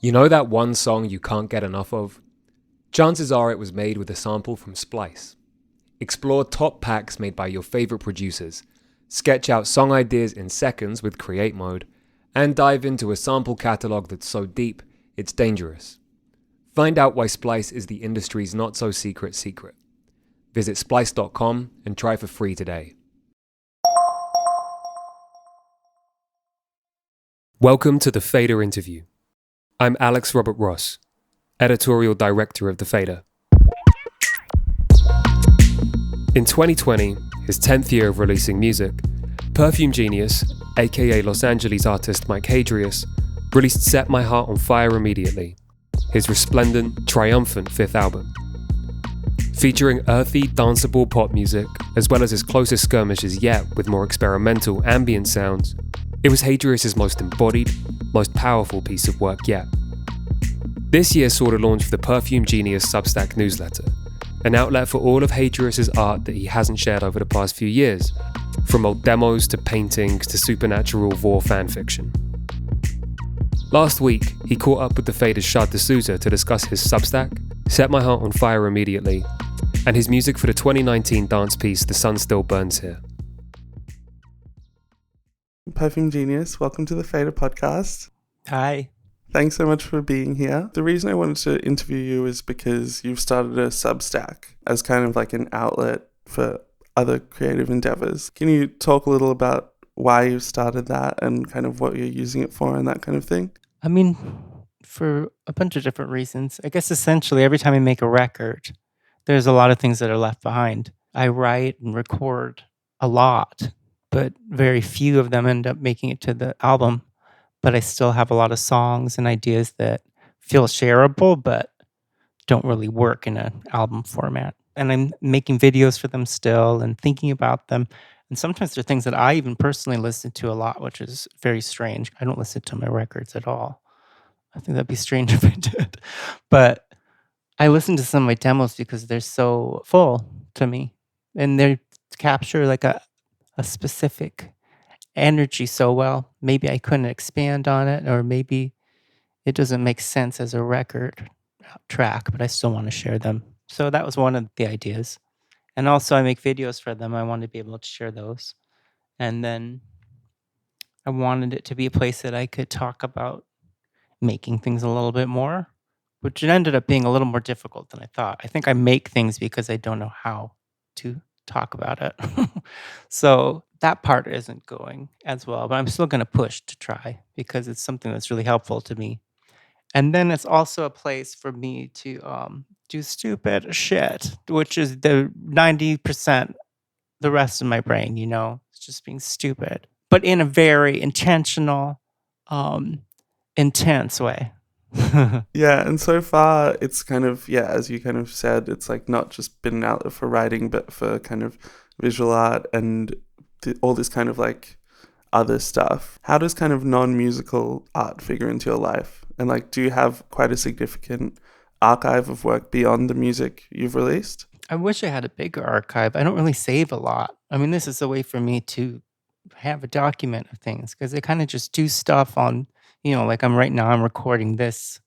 You know that one song you can't get enough of? Chances are it was made with a sample from Splice. Explore top packs made by your favorite producers, sketch out song ideas in seconds with Create Mode, and dive into a sample catalog that's so deep, it's dangerous. Find out why Splice is the industry's not-so-secret secret. Visit splice.com and try for free today. Welcome to The Fader Interview. I'm Alex Robert Ross, editorial director of The Fader. In 2020, his 10th year of releasing music, Perfume Genius, a.k.a. Los Angeles artist Mike Hadreas, released Set My Heart on Fire Immediately, his resplendent, triumphant fifth album. Featuring earthy, danceable pop music, as well as his closest skirmishes yet with more experimental, ambient sounds, it was Hadreas' most embodied, most powerful piece of work yet. This year saw the launch of the Perfume Genius Substack newsletter, an outlet for all of Hadreas' art that he hasn't shared over the past few years, from old demos to paintings to supernatural vor fanfiction. Last week, he caught up with the Fader's Shaad to discuss his Substack, Set My Heart on Fire Immediately, and his music for the 2019 dance piece The Sun Still Burns Here. Perfume Genius, welcome to the Fader podcast. Hi. Thanks so much for being here. The reason I wanted to interview you is because you've started a Substack as kind of like an outlet for other creative endeavors. Can you talk a little about why you started that and kind of what you're using it for and that kind of thing? I mean, for a bunch of different reasons. I guess essentially every time I make a record, there's a lot of things that are left behind. I write and record a lot, but very few of them end up making it to the album. But I still have a lot of songs and ideas that feel shareable, but don't really work in an album format. And I'm making videos for them still and thinking about them. And sometimes there are things that I even personally listen to a lot, which is very strange. I don't listen to my records at all. I think that'd be strange if I did. But I listen to some of my demos because they're so full to me. And they capture like a specific energy so well. Maybe I couldn't expand on it, or maybe it doesn't make sense as a record track, but I still want to share them. So that was one of the ideas. And also I make videos for them. I want to be able to share those. And then I wanted it to be a place that I could talk about making things a little bit more, which it ended up being a little more difficult than I thought. I think I make things because I don't know how to talk about it. So that part isn't going as well, but I'm still going to push to try because it's something that's really helpful to me. And then it's also a place for me to do stupid shit, which is the 90%, the rest of my brain, it's just being stupid, but in a very intentional, intense way. Yeah, and so far it's kind of, as you kind of said, it's like not just been an outlet for writing, but for kind of visual art and all this kind of like other stuff. How does kind of non-musical art figure into your life? And like, do you have quite a significant archive of work beyond the music you've released? I wish I had a bigger archive. I don't really save a lot. I mean, this is a way for me to have a document of things because I kind of just do stuff on, like I'm recording this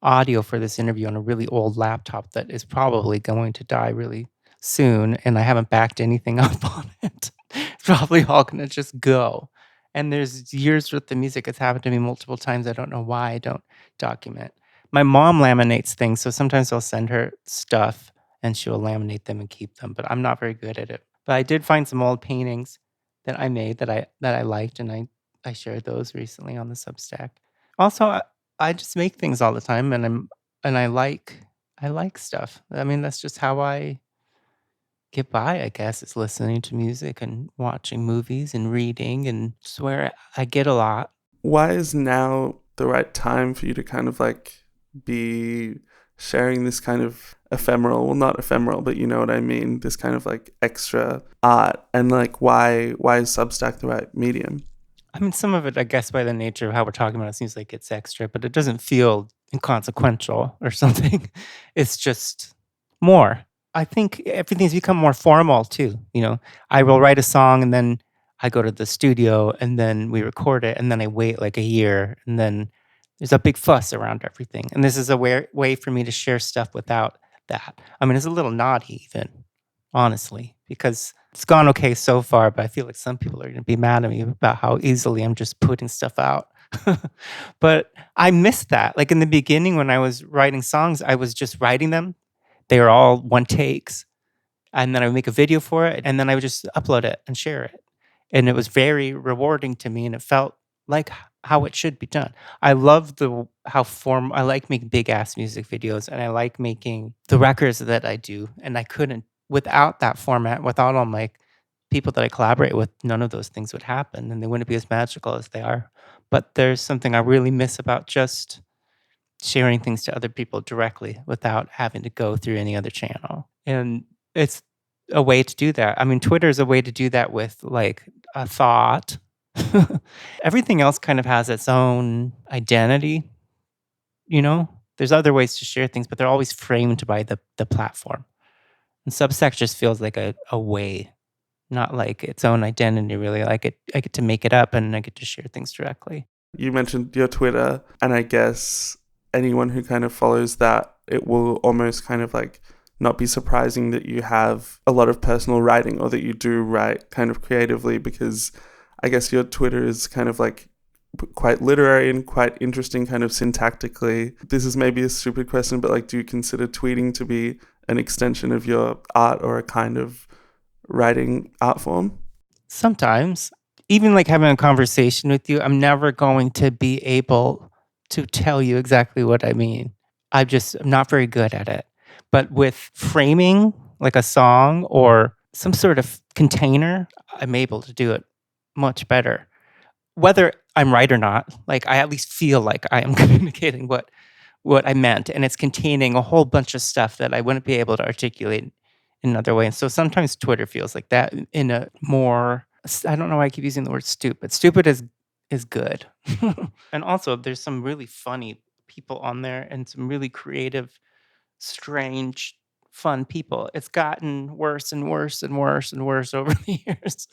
audio for this interview on a really old laptop that is probably going to die really soon, and I haven't backed anything up on it. It's probably all going to just go. And there's years worth of music. It's happened to me multiple times. I don't know why I don't document. My mom laminates things, so sometimes I'll send her stuff and she'll laminate them and keep them, but I'm not very good at it. But I did find some old paintings that I made that I liked, and I shared those recently on the Substack. Also, I just make things all the time, and I like stuff. I mean, that's just how I get by, I guess. It's listening to music and watching movies and reading, and it's where I get a lot. Why is now the right time for you to kind of like be sharing this kind of ephemeral, well, not ephemeral, but you know what I mean, this kind of like extra art? And like, why is Substack the right medium? I mean, some of it, I guess, by the nature of how we're talking about it, seems like it's extra, but it doesn't feel inconsequential or something. It's just more. I think everything's become more formal too. I will write a song and then I go to the studio and then we record it and then I wait like a year and then There's a big fuss around everything. And this is a way for me to share stuff without that. I mean, it's a little naughty even, honestly, because it's gone okay so far, but I feel like some people are going to be mad at me about how easily I'm just putting stuff out. But I missed that. Like in the beginning when I was writing songs, I was just writing them. They were all one takes. And then I would make a video for it, and then I would just upload it and share it. And it was very rewarding to me, and it felt like how it should be done. I love I like making big ass music videos, and I like making the records that I do. And I couldn't, without that format, without all my people that I collaborate with, none of those things would happen, and they wouldn't be as magical as they are. But there's something I really miss about just sharing things to other people directly without having to go through any other channel. And it's a way to do that. I mean, Twitter is a way to do that with like a thought. Everything else kind of has its own identity, you know? There's other ways to share things, but they're always framed by the platform. And Substack just feels like a way, not like its own identity, really. I get to make it up and I get to share things directly. You mentioned your Twitter, and I guess anyone who kind of follows that, it will almost kind of like not be surprising that you have a lot of personal writing, or that you do write kind of creatively, because I guess your Twitter is kind of like quite literary and quite interesting kind of syntactically. This is maybe a stupid question, but like, do you consider tweeting to be an extension of your art or a kind of writing art form? Sometimes, even like having a conversation with you, I'm never going to be able to tell you exactly what I mean. I'm not very good at it. But with framing like a song or some sort of container, I'm able to do it much better. Whether I'm right or not, like I at least feel like I am communicating what I meant, and it's containing a whole bunch of stuff that I wouldn't be able to articulate in another way. And so sometimes Twitter feels like that in a more, I don't know why I keep using the word stupid. Stupid is good. And also there's some really funny people on there and some really creative, strange, fun people. It's gotten worse and worse and worse and worse over the years.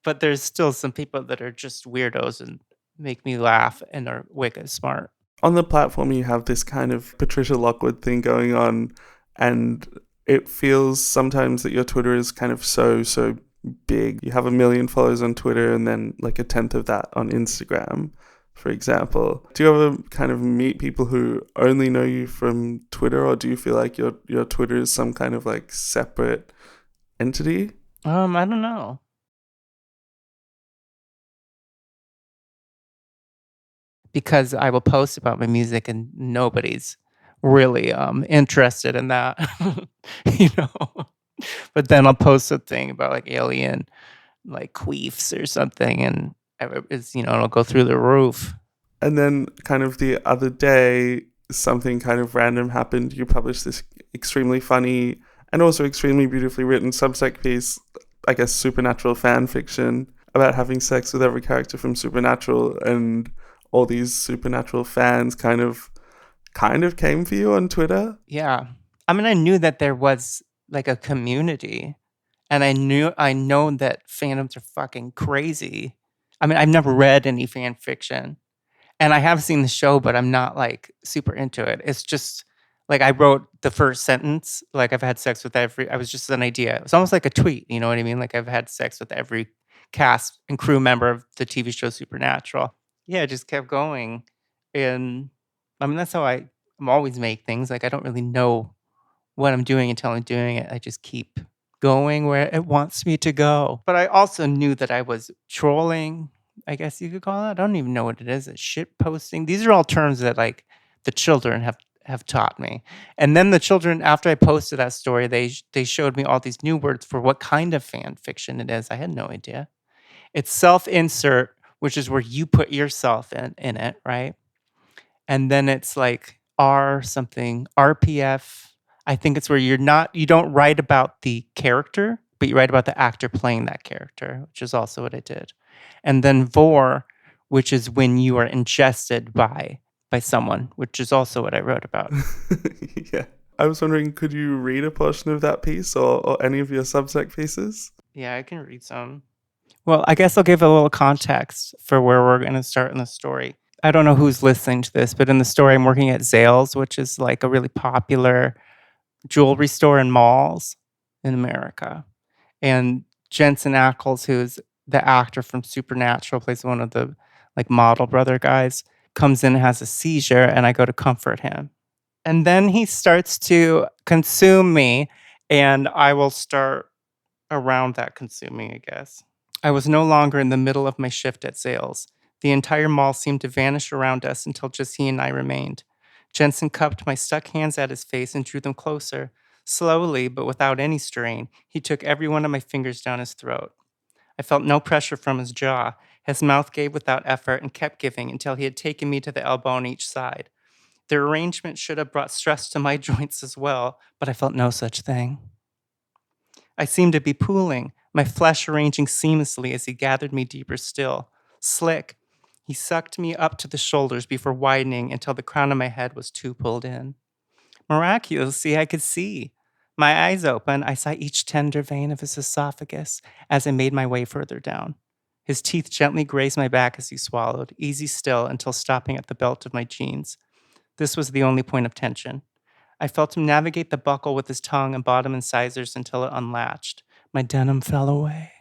But there's still some people that are just weirdos and make me laugh and are wicked smart. On the platform, you have this kind of Patricia Lockwood thing going on, and it feels sometimes that your Twitter is kind of so big. You have 1 million followers on Twitter and then like a tenth of that on Instagram, for example. Do you ever kind of meet people who only know you from Twitter, or do you feel like your Twitter is some kind of like separate entity? I don't know. Because I will post about my music and nobody's really interested in that, you know. But then I'll post something about like alien, like queefs or something, and it's, you know, it'll go through the roof. And then kind of the other day, something kind of random happened. You published this extremely funny and also extremely beautifully written Substack piece, I guess supernatural fan fiction, about having sex with every character from Supernatural, and all these Supernatural fans kind of came for you on Twitter. Yeah. I mean, I knew that there was like a community, and I know that fandoms are fucking crazy. I mean, I've never read any fan fiction, and I have seen the show, but I'm not like super into it. It's just like I wrote the first sentence, like I've had sex with I was just an idea. It was almost like a tweet, you know what I mean? Like I've had sex with every cast and crew member of the TV show Supernatural. Yeah, it just kept going. And I mean, that's how I'm always make things. Like I don't really know what I'm doing until I'm doing it. I just keep going where it wants me to go. But I also knew that I was trolling, I guess you could call it. I don't even know what it is. It's shit posting. These are all terms that like the children have taught me. And then the children, after I posted that story, they showed me all these new words for what kind of fan fiction it is. I had no idea. It's self-insert, which is where you put yourself in it, right? And then it's like R something, RPF. I think it's where you don't write about the character, but you write about the actor playing that character, which is also what I did. And then vor, which is when you are ingested by someone, which is also what I wrote about. Yeah. I was wondering, could you read a portion of that piece or any of your Substack pieces? Yeah, I can read some. Well, I guess I'll give a little context for where we're going to start in the story. I don't know who's listening to this, but in the story, I'm working at Zales, which is like a really popular jewelry store in malls in America. And Jensen Ackles, who's the actor from Supernatural, plays one of the like model brother guys, comes in and has a seizure, and I go to comfort him. And then he starts to consume me, and I will start around that consuming, I guess. I was no longer in the middle of my shift at sales. The entire mall seemed to vanish around us until just he and I remained. Jensen cupped my stuck hands at his face and drew them closer. Slowly, but without any strain, he took every one of my fingers down his throat. I felt no pressure from his jaw. His mouth gave without effort and kept giving until he had taken me to the elbow on each side. The arrangement should have brought stress to my joints as well, but I felt no such thing. I seemed to be pooling, my flesh arranging seamlessly as he gathered me deeper still. Slick, he sucked me up to the shoulders before widening until the crown of my head was too pulled in. Miraculously, I could see. My eyes open, I saw each tender vein of his esophagus as I made my way further down. His teeth gently grazed my back as he swallowed, easy still until stopping at the belt of my jeans. This was the only point of tension. I felt him navigate the buckle with his tongue and bottom incisors until it unlatched. My denim fell away.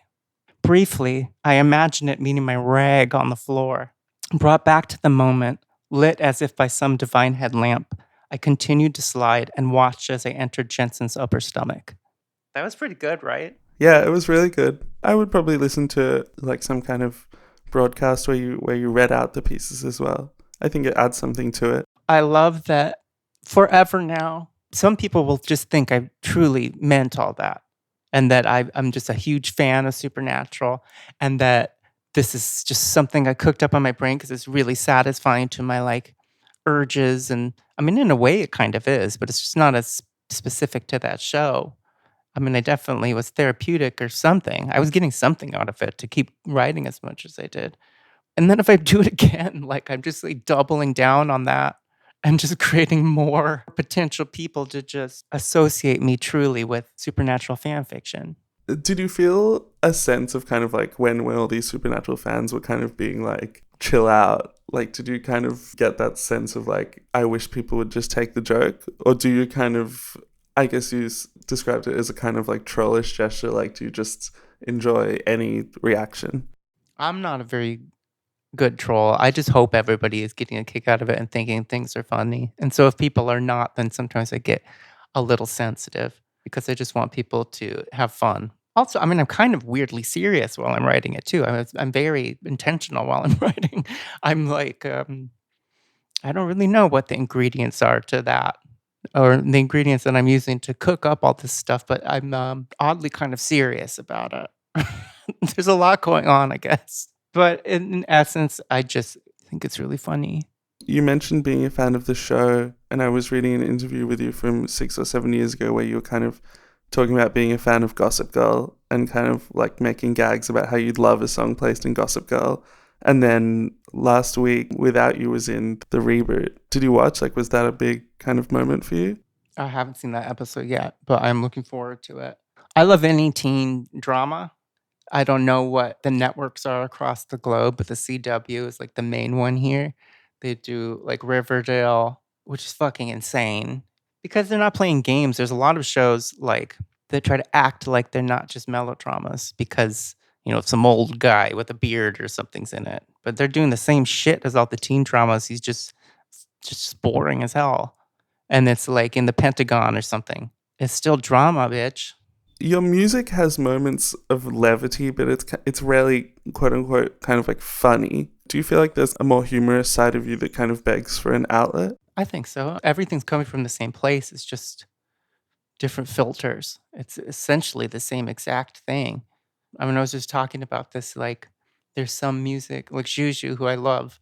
Briefly, I imagined it meeting my rag on the floor. Brought back to the moment, lit as if by some divine headlamp, I continued to slide and watched as I entered Jensen's upper stomach. That was pretty good, right? Yeah, it was really good. I would probably listen to like some kind of broadcast where you read out the pieces as well. I think it adds something to it. I love that forever now, some people will just think I truly meant all that and that I'm just a huge fan of Supernatural and that this is just something I cooked up on my brain because it's really satisfying to my like urges. And I mean, in a way, it kind of is, but it's just not as specific to that show. I mean, I definitely was therapeutic or something. I was getting something out of it to keep writing as much as I did. And then if I do it again, like I'm just like doubling down on that and just creating more potential people to just associate me truly with supernatural fan fiction. Did you feel a sense of kind of like when all these Supernatural fans were kind of being like, chill out? Like, did you kind of get that sense of like, I wish people would just take the joke? Or do you kind of, I guess you described it as a kind of like trollish gesture, like do you just enjoy any reaction? I'm not a very good troll. I just hope everybody is getting a kick out of it and thinking things are funny. And so if people are not, then sometimes I get a little sensitive because I just want people to have fun. Also, I mean, I'm kind of weirdly serious while I'm writing it too. I'm very intentional while I'm writing. I'm like, I don't really know what the ingredients are to that or the ingredients that I'm using to cook up all this stuff, but I'm oddly kind of serious about it. There's a lot going on, I guess. But in essence, I just think it's really funny. You mentioned being a fan of the show, and I was reading an interview with you from 6 or 7 years ago where you were kind of talking about being a fan of Gossip Girl and kind of like making gags about how you'd love a song placed in Gossip Girl. And then last week, Without You was in the reboot. Did you watch? Like, was that a big kind of moment for you? I haven't seen that episode yet, but I'm looking forward to it. I love any teen drama. I don't know what the networks are across the globe, but the CW is like the main one here. They do like Riverdale, which is fucking insane because they're not playing games. There's a lot of shows like that try to act like they're not just melodramas because, you know, some old guy with a beard or something's in it. But they're doing the same shit as all the teen dramas. He's just boring as hell. And it's like in the Pentagon or something. It's still drama, bitch. Your music has moments of levity, but it's rarely quote unquote kind of like funny. Do you feel like there's a more humorous side of you that kind of begs for an outlet? I think so. Everything's coming from the same place. It's just different filters. It's essentially the same exact thing. I mean, I was just talking about this. Like, there's some music, like Juju, who I love,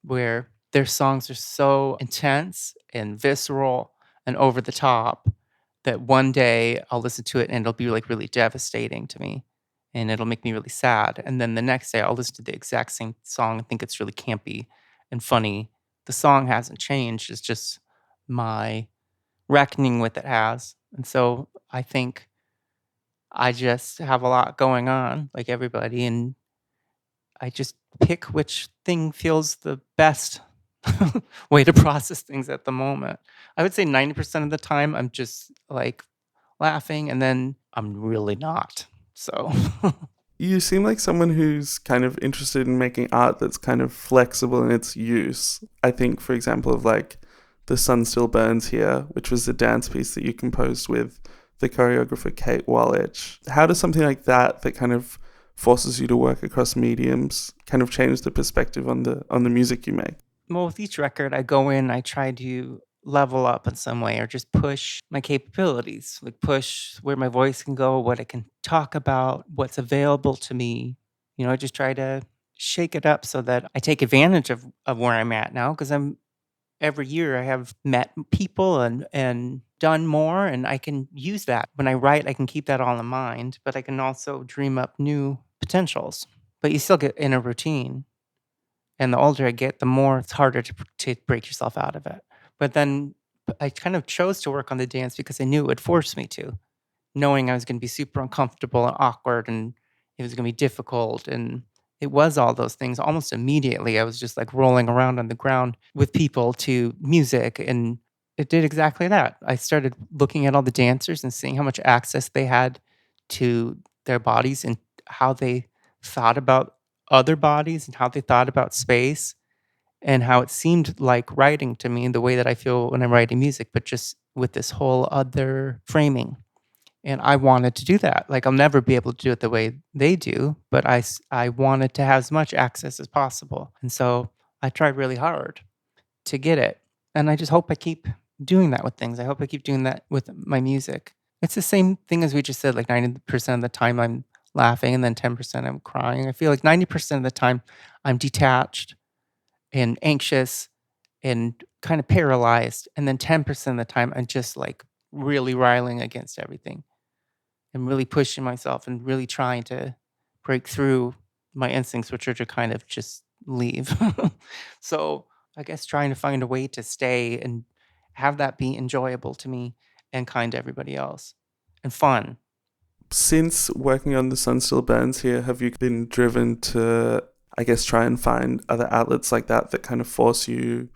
where their songs are so intense and visceral and over the top that one day I'll listen to it and it'll be like really devastating to me and it'll make me really sad. And then the next day I'll listen to the exact same song and think it's really campy and funny. The song hasn't changed. It's just my reckoning with it has. And so I think I just have a lot going on like everybody. And I just pick which thing feels the best way to process things at the moment. I would say 90% of the time I'm just like laughing, and then I'm really not. So You seem like someone who's kind of interested in making art that's kind of flexible in its use. I think, for example, of like The Sun Still Burns Here, which was the dance piece that you composed with the choreographer Kate Wallich. How does something like that kind of forces you to work across mediums kind of change the perspective on the music you make? well, with each record, I go in, I try to level up in some way or just push my capabilities, like push where my voice can go, what I can talk about, what's available to me. I just try to shake it up so that I take advantage of where I'm at now, because every year I have met people and done more, and I can use that. When I write, I can keep that all in mind, but I can also dream up new potentials. But you still get in a routine. And the older I get, the more it's harder to break yourself out of it. But then I kind of chose to work on the dance because I knew it would force me to, knowing I was going to be super uncomfortable and awkward, and it was going to be difficult. And it was all those things. Almost immediately, I was just like rolling around on the ground with people to music. And it did exactly that. I started looking at all the dancers and seeing how much access they had to their bodies and how they thought about other bodies and how they thought about space, and how it seemed like writing to me in the way that I feel when I'm writing music, but just with this whole other framing. And I wanted to do that. Like, I'll never be able to do it the way they do, but I wanted to have as much access as possible. And so I tried really hard to get it. And I just hope I keep doing that with things. I hope I keep doing that with my music. It's the same thing as we just said, like 90% of the time I'm laughing and then 10% I'm crying. I feel like 90% of the time I'm detached and anxious and kind of paralyzed. And then 10% of the time I'm just like really riling against everything and really pushing myself and really trying to break through my instincts, which are to kind of just leave. So I guess trying to find a way to stay and have that be enjoyable to me and kind to everybody else and fun. Since working on The Sun Still Burns Here, have you been driven to, I guess, try and find other outlets like that kind of force you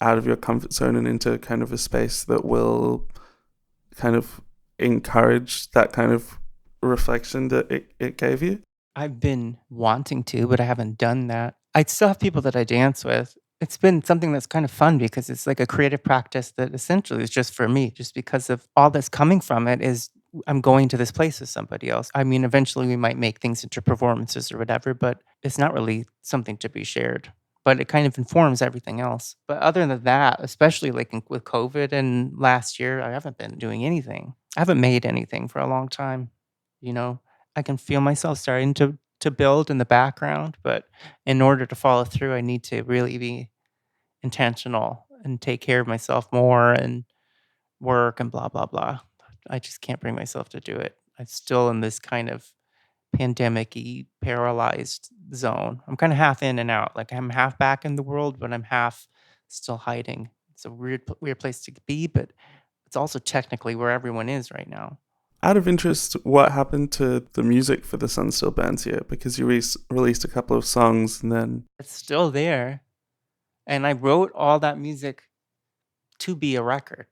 out of your comfort zone and into kind of a space that will kind of encourage that kind of reflection that it gave you? I've been wanting to, but I haven't done that. I still have people that I dance with. It's been something that's kind of fun because it's like a creative practice that essentially is just for me, just because of all that's coming from it is I'm going to this place with somebody else. I mean, eventually we might make things into performances or whatever, but it's not really something to be shared. But it kind of informs everything else. But other than that, especially like with COVID and last year, I haven't been doing anything. I haven't made anything for a long time. I can feel myself starting to build in the background, but in order to follow through, I need to really be intentional and take care of myself more and work and blah blah blah. I just can't bring myself to do it. I'm still in this kind of pandemic-y paralyzed zone. I'm kind of half in and out. Like, I'm half back in the world, but I'm half still hiding. It's a weird place to be, but it's also technically where everyone is right now. Out of interest, what happened to the music for The Sun Still Burns Here? Because you released a couple of songs and then... It's still there. And I wrote all that music to be a record.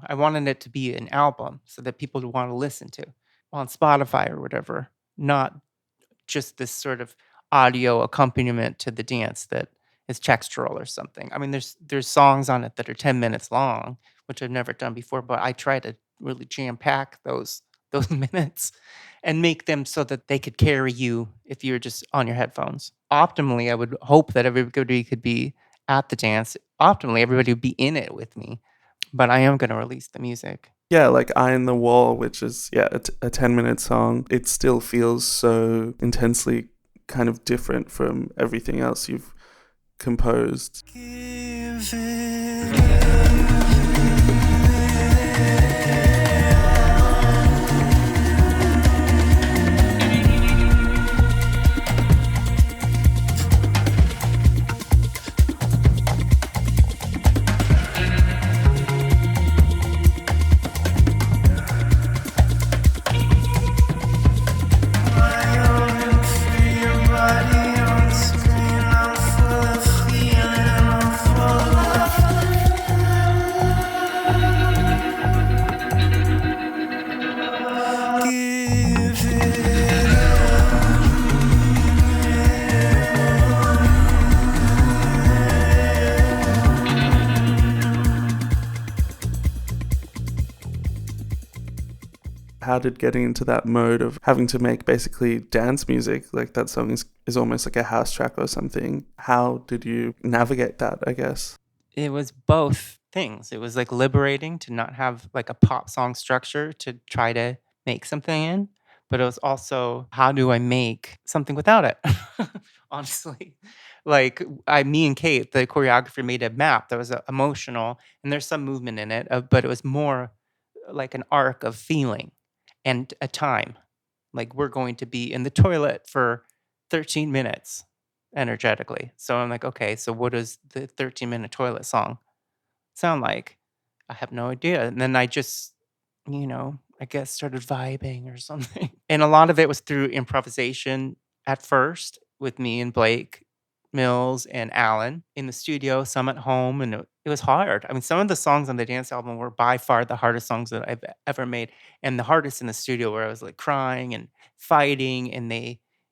I wanted it to be an album so that people would want to listen to on Spotify or whatever, not just this sort of audio accompaniment to the dance that is textural or something. I mean, there's songs on it that are 10 minutes long, which I've never done before, but I try to really jam pack those minutes and make them so that they could carry you if you're just on your headphones. Optimally, I would hope that everybody could be at the dance. Optimally, everybody would be in it with me, but I am going to release the music. Yeah, like Eye in the Wall, which is, a 10-minute song. It still feels so intensely kind of different from everything else you've composed. How did getting into that mode of having to make basically dance music, like that song is almost like a house track or something, how did you navigate that, I guess? It was both things. It was like liberating to not have like a pop song structure to try to make something in, but it was also how do I make something without it? Honestly, like me and Kate, the choreographer made a map that was emotional, and there's some movement in it, but it was more like an arc of feeling and a time. Like we're going to be in the toilet for 13 minutes energetically. So I'm like, okay, so what does the 13-minute toilet song sound like? I have no idea. And then I just, I guess started vibing or something. And a lot of it was through improvisation at first with me and Blake Mills and Alan in the studio, some at home. And it was hard. I mean, some of the songs on the dance album were by far the hardest songs that I've ever made. And the hardest in the studio where I was like crying and fighting. And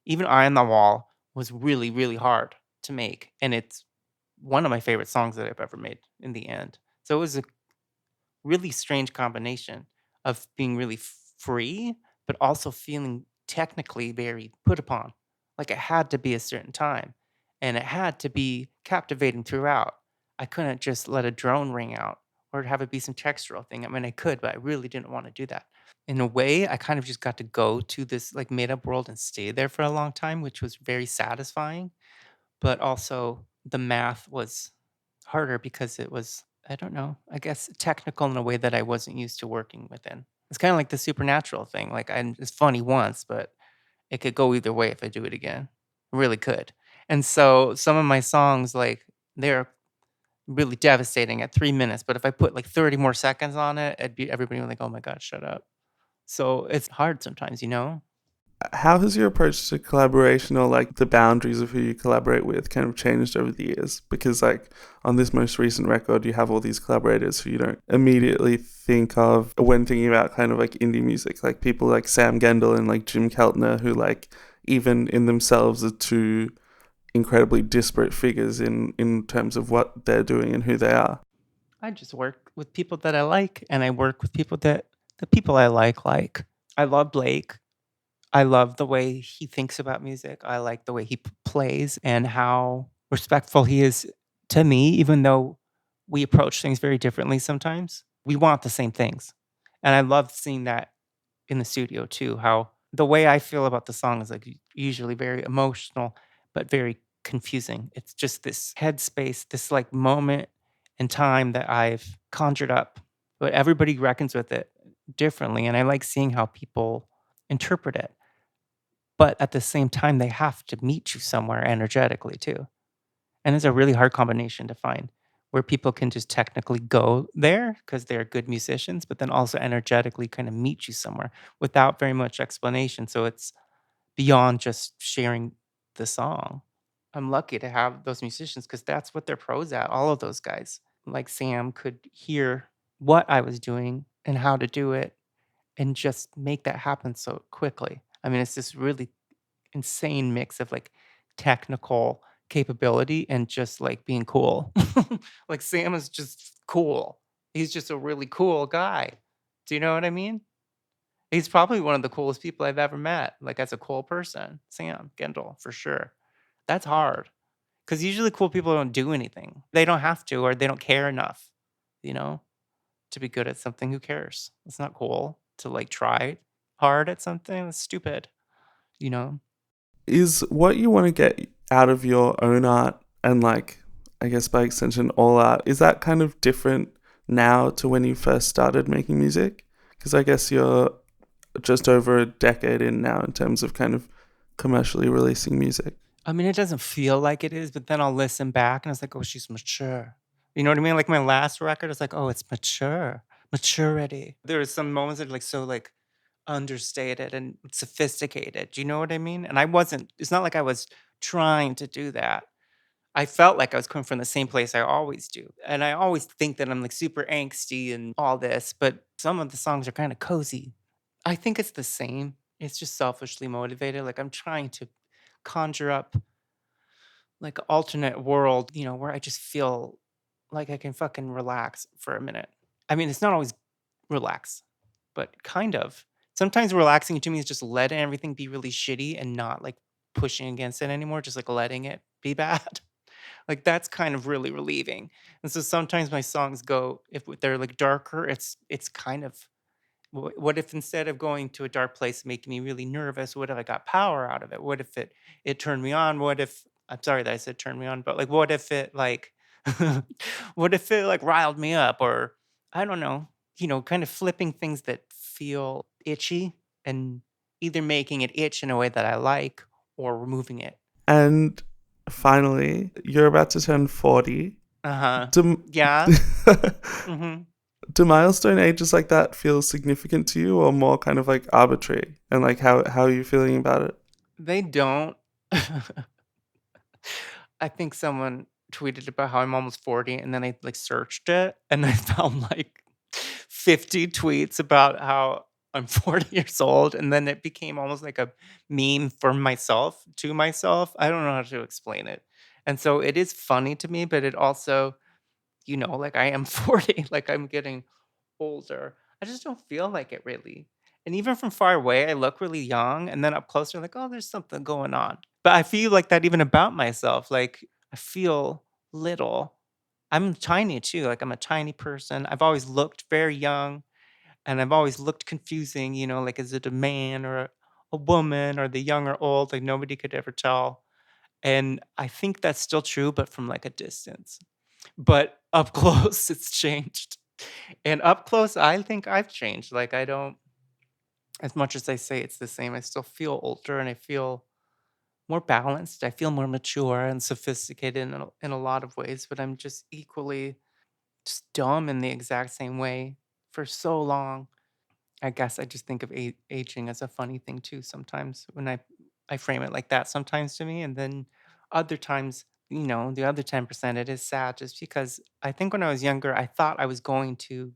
even Eye on the Wall was really, really hard to make. And it's one of my favorite songs that I've ever made in the end. So it was a really strange combination of being really free, but also feeling technically very put upon. Like it had to be a certain time and it had to be captivating throughout. I couldn't just let a drone ring out or have it be some textural thing. I mean, I could, but I really didn't want to do that. In a way, I kind of just got to go to this like made up world and stay there for a long time, which was very satisfying. But also, the math was harder because it was, I don't know, I guess technical in a way that I wasn't used to working within. It's kind of like the supernatural thing. Like it's funny once, but it could go either way if I do it again. It really could. And so some of my songs, like they're really devastating at 3 minutes, but if I put like 30 more seconds on it, everybody would be like, oh my God, shut up. So it's hard sometimes, How has your approach to collaboration or like the boundaries of who you collaborate with kind of changed over the years? Because like on this most recent record, you have all these collaborators who you don't immediately think of when thinking about kind of like indie music, like people like Sam Gendel and like Jim Keltner, who like even in themselves are two incredibly disparate figures in terms of what they're doing and who they are. I just work with people that I like, and I work with people that the people I like. Like, I love Blake. I love the way he thinks about music. I like the way he plays and how respectful he is to me, even though we approach things very differently sometimes. We want the same things. And I love seeing that in the studio too, how the way I feel about the song is like usually very emotional, but very confusing. It's just this headspace, this like moment in time that I've conjured up, but everybody reckons with it differently. And I like seeing how people interpret it. But at the same time, they have to meet you somewhere energetically too. And it's a really hard combination to find where people can just technically go there because they're good musicians, but then also energetically kind of meet you somewhere without very much explanation. So it's beyond just sharing the song. I'm lucky to have those musicians because that's what they're pros at. All of those guys, like Sam, could hear what I was doing and how to do it and just make that happen so quickly. I mean, it's this really insane mix of like technical capability and just like being cool. Like Sam is just cool. He's just a really cool guy. Do you know what I mean? He's probably one of the coolest people I've ever met, like as a cool person. Sam Gendel, for sure. That's hard because usually cool people don't do anything. They don't have to, or they don't care enough, you know, to be good at something. Who cares? It's not cool to like try hard at something. That's stupid, you know? Is what you want to get out of your own art and like I guess by extension all art, is that kind of different now to when you first started making music? Because I guess you're just over a decade in now in terms of kind of commercially releasing music. I mean, it doesn't feel like it is, but then I'll listen back and it's like, oh, she's mature. You know what I mean? Like my last record, it's like, oh, it's mature, maturity. There are some moments that are like so like understated and sophisticated. Do you know what I mean? And I wasn't, it's not like I was trying to do that. I felt like I was coming from the same place I always do. And I always think that I'm like super angsty and all this, but some of the songs are kind of cozy. I think it's the same. It's just selfishly motivated. Like I'm trying to conjure up like an alternate world, where I just feel like I can fucking relax for a minute. I mean, it's not always relax, but kind of. Sometimes relaxing to me is just letting everything be really shitty and not like pushing against it anymore, just like letting it be bad. Like that's kind of really relieving. And so sometimes my songs go, if they're like darker, it's kind of what if instead of going to a dark place making me really nervous, what if I got power out of it? What if it turned me on? What if I'm sorry that I said turn me on, but like what if it like what if it like riled me up or I don't know, kind of flipping things that feel itchy and either making it itch in a way that I like or removing it. And finally, you're about to turn 40. Uh-huh. Do, Yeah. Mhm. do milestone ages like that feel significant to you or more kind of like arbitrary? And like how are you feeling about it? They don't. I think someone tweeted about how I'm almost 40 and then I like searched it and I found like 50 tweets about how I'm 40 years old and then it became almost like a meme for myself to myself. I don't know how to explain it. And so it is funny to me, but it also, like I am 40, like I'm getting older. I just don't feel like it really. And even from far away, I look really young. And then up closer, like, oh, there's something going on. But I feel like that even about myself. Like, I feel little. I'm tiny too. Like, I'm a tiny person. I've always looked very young and I've always looked confusing, like, is it a man or a woman or the young or old? Like, nobody could ever tell. And I think that's still true, but from like a distance. But up close, it's changed. And up close, I think I've changed. Like, I don't, as much as I say it's the same, I still feel older and I feel more balanced. I feel more mature and sophisticated in a lot of ways, but I'm just equally just dumb in the exact same way for so long. I guess I just think of aging as a funny thing too sometimes when I frame it like that sometimes to me. And then other times, the other 10%, it is sad just because I think when I was younger, I thought I was going to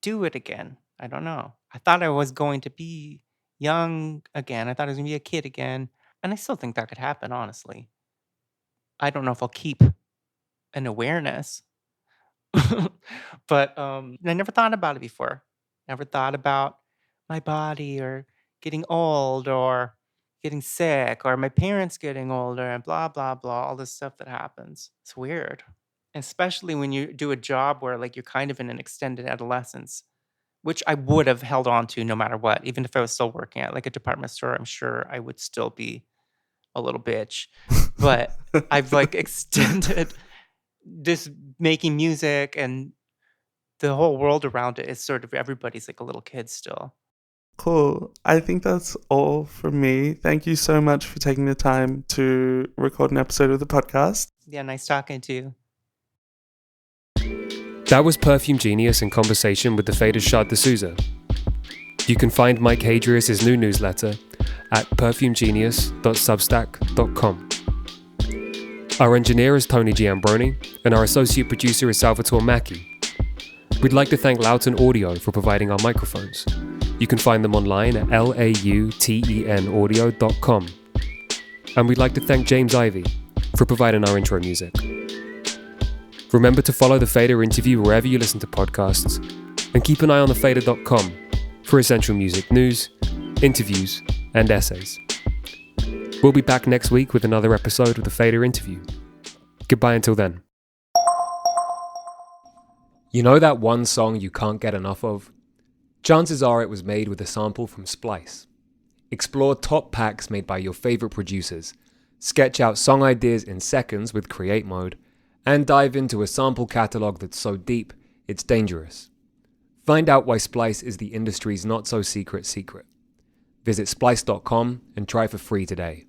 do it again. I don't know. I thought I was going to be young again. I thought I was going to be a kid again. And I still think that could happen, honestly. I don't know if I'll keep an awareness, but I never thought about it before. Never thought about my body or getting old or getting sick or my parents getting older and blah, blah, blah, all this stuff that happens. It's weird. Especially when you do a job where like you're kind of in an extended adolescence. Which I would have held on to no matter what, even if I was still working at, like, a department store, I'm sure I would still be a little bitch. But I've, like, extended this making music and the whole world around it is sort of everybody's like a little kid still. Cool. I think that's all from me. Thank you so much for taking the time to record an episode of the podcast. Yeah, nice talking to you. That was Perfume Genius in conversation with the fated Shaad D'Souza. You can find Mike Hadreas' new newsletter at perfumegenius.substack.com. Our engineer is Tony Giambroni, and our associate producer is Salvatore Macchi. We'd like to thank Loughton Audio for providing our microphones. You can find them online at lautenaudio.com. And we'd like to thank James Ivey for providing our intro music. Remember to follow The Fader Interview wherever you listen to podcasts, and keep an eye on thefader.com for essential music news, interviews, and essays. We'll be back next week with another episode of The Fader Interview. Goodbye until then. You know that one song you can't get enough of? Chances are it was made with a sample from Splice. Explore top packs made by your favorite producers, sketch out song ideas in seconds with Create Mode, and dive into a sample catalog that's so deep, it's dangerous. Find out why Splice is the industry's not-so-secret secret. Visit splice.com and try for free today.